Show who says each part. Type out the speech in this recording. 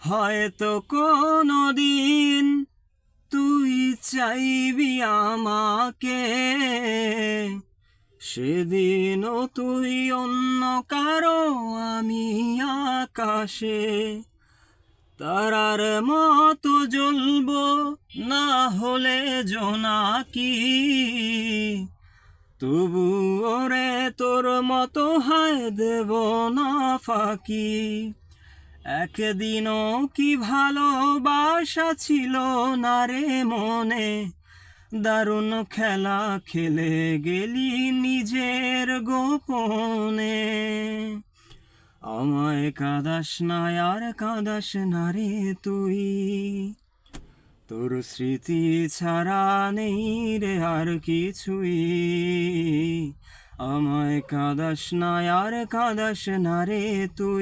Speaker 1: হয়তো কোনদিন তুই চাইবি আমাকে, সেদিনও তুই অন্য কারো, আমি আকাশে। তারার মতো জ্বলবো, না হলে জোনাকি, তবু ওরে তোর মতো হায় দেব না ফাঁকি। একদিনও কি ভালোবাসা ছিল না রে মনে, দারুণ খেলা খেলে গেলি নিজের গোপনে। আমায় কাঁদাস না আর কাঁদাস না রে তুই, তোর স্মৃতি ছাড়া নেই রে আর কিছুই। আমায় কাঁদাস না আর কাঁদাস না রে তুই।